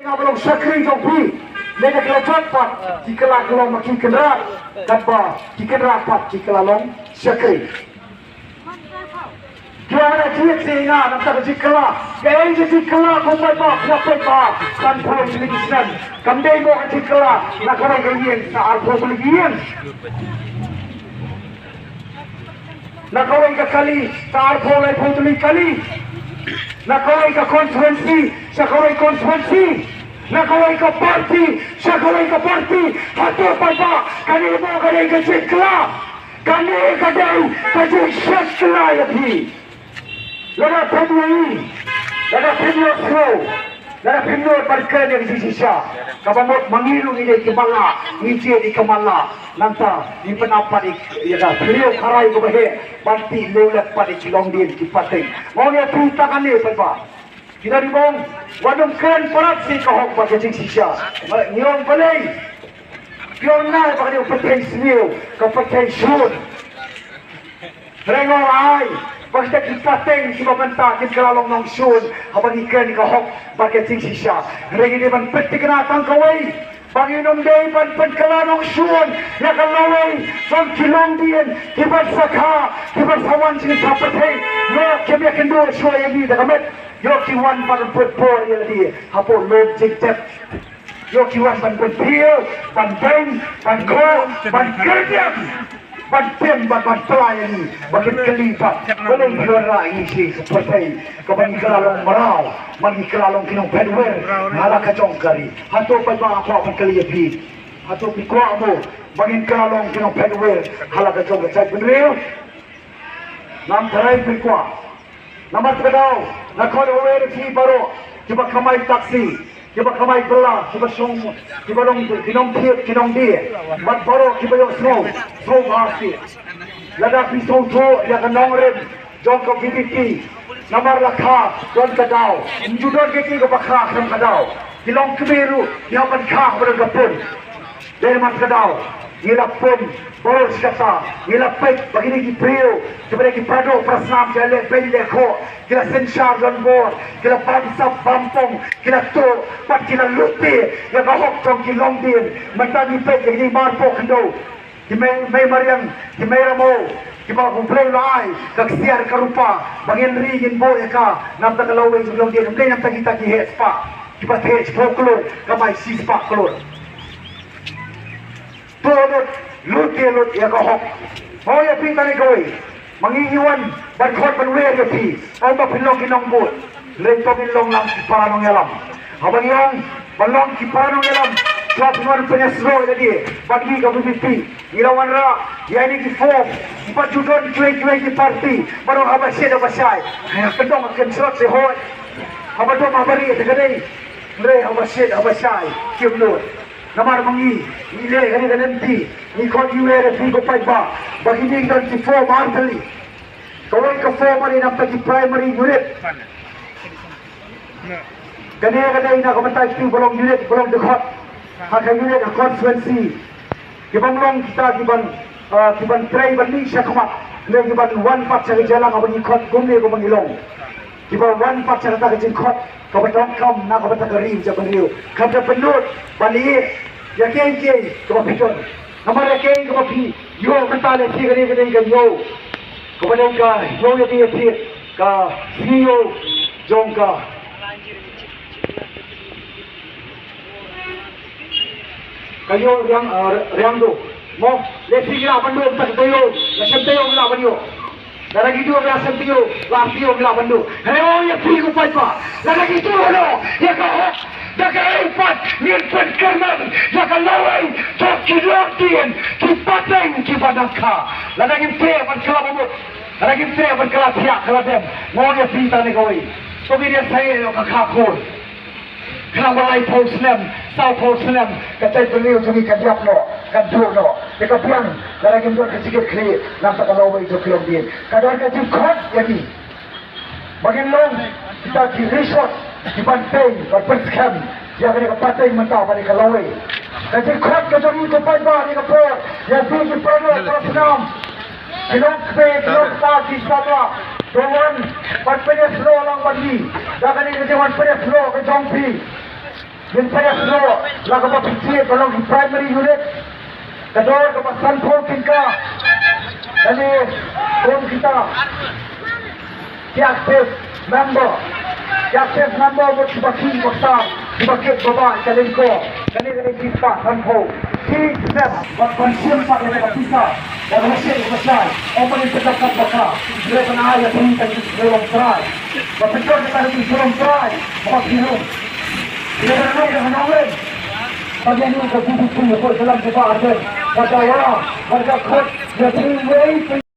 Belum sakri jopi, mereka kalau cepat, jika kalau makin kenal, tanpa jika rapat, jika long sakri. Kiara cik sehingga nampak jika gaya jika kumpai bak, nampak bak, tanpa jelisan, kambing bak jika nak orang gaya saat boleh gaya. Nak orang kali, saat boleh kali. Nak orang konferensi, sekarang konferensi. Nak orang parti, sekarang parti. Hatu apa? Kani mau kani kecil kelab, kani kadang kecil syet kelab lagi. Lada pemui, lada pemui slow, lada pemui berkerja di sisi. Kamu mengiru ini di mana, ini di kemana? Nanti di penapa di, ya dah. Beliau karai kebahe, banti lolak pada cilong dia di pating. Mau dia cerita kan ni, Pak? Kita di bawah, wadum keren perat si kau pakai sisi. Niong balai, niong nai pakai pakai seniu, kau pakai sun. Rengong ai. Basta kipating si babanta kin kalalong nong sun habang ikan kahok bakit sing sisya regi di ban petik na tang kawai banginom day ban kalalong sun ya kalawai from kilong dien kibat sakha kibat sawan sing sapatay no kemya kendo shoy yagi da kamet yo ki wan ban por yali hapo log jigtep yo ki wan ban pio ban bang ban ko ban kerja Banten pelayan bagian kelipat boleh juara isi seperti kebanyakan kelalong merau bagi kelalong kinong pedwer malah kacong kari hatu pajang apa keliapi hatu pikwamu bagi kelalong kinong pedwer malah kacong kari bener nam terai pikwa nama terkadau nak kau aware si baru coba kamai taksi kita kamai belah, kita song, kita dong, kinong dia, mat baru kita yang snow masih. Lada pisau tu, ya kan Nongrum, jom ke PPT, namar lakha, jom kadau, judon kita ke bakha kem kadau, kilong kebiru, dia akan kah bergabung, dari mat kadau, dia pun baru sekata, dia pek begini di prio, sebenarnya pado prasam jalan beli ko, kita sensar dan bor, kita bangsa bampong, kita tu, pat kita luti, ya kahok tong kilong din, mentang pek jadi marpo kendo, kita mariang, kita ramo, kita kumplay lai, kaksiar karupa, bagian ringin bo eka, nampak kalawai kilong din, mungkin nampak kita kihes pa, kita kihes folklore, kamai sis pa kolor. Tulut, lut ya kahok. Mau ya pinta ni kau, mengingiwan berkhot berwer ya pi. Mau berpilong kinong bud, lentong ilong lang kipara nong yalam. Abang yang balong kipara nong yalam. Suat tuan penyesro jadi bagi kau pipi. Ilawan ra, ya ini di form. 4 judon cuai di parti. Baru abang saya dah basai. Kedong akan serot sehoi. Abang tu mabari terkadang. Mereka abang saya dah basai. Kiam lut. Namar mangi, ile kani nanti, ni kau jual fi ko paiba, bagi ni kan si form antali. Kau ke form ni nampak di primary unit. Kani ina kau mentai fi belum unit belum dekat. Hak unit constituency. Kibang long kita kiban try ban ni syakmat. Le kiban one part sa jalan abang ikot gumne ko mangilong. Kiban one part sa ta kajikot. Kau betong kam nak kau betong kerim jaban riu. Kau dah penut balik. Ya keng kau pikir. Nama keng kau pi. Yo mentale si kene kan yo. Kau betong ka yo ya dia pi ka CEO jongka. Kayo riangdo. Mo lesi kira pandu tak tayo. Lasem tayo kira pandu. Lagi dua belas sentiyo, lapio melawan tu. Heo ya piku paipa. Lagi tu lo, ya kau, dah kau empat, niat kerman, ya kau lawai, tak kilauan, kipateng kipadangka. Lagi tu berkelabut, lagi tu berkelasiak keladem. Mau dia pinta ni kau. So dia saya yang kakakul. Kenapa lagi Muslim, South Muslim, kata beliau jadi kadiap lo, kadur lo, dekat piang, lagi tu kesikit kli, nampak kalau itu kelom dia. Kadang kadang kot jadi, bagian long kita di resort, di pantai, berperskam, dia kena kepatai mentah pada kalau. Kadang kot kadang itu pada ni kapor, yang tinggi pada tersenam, kilom pagi sama. Tuan, berpenyes lo orang bagi. Jangan ini jangan penyes lo ke jompi. Yung saya slow, laga pa picture, tolong di primary unit. Kador, kapasan protein ka. Jadi, kung kita, active member buat sebagian besar, sebagian beban kalian ko. Kalian kita tanpa. Si step, buat konsum pak yang tak bisa. Dan hasil besar, apa yang terdapat bakal. Dia pernah ayat ini tadi belum try. Berpikir kita harus belum try. Apa bingung? Dia pernah dengan Nongrum. Pagi ini kita butuh dalam jumpa ada. Kata orang, warga kot, dia tinggi.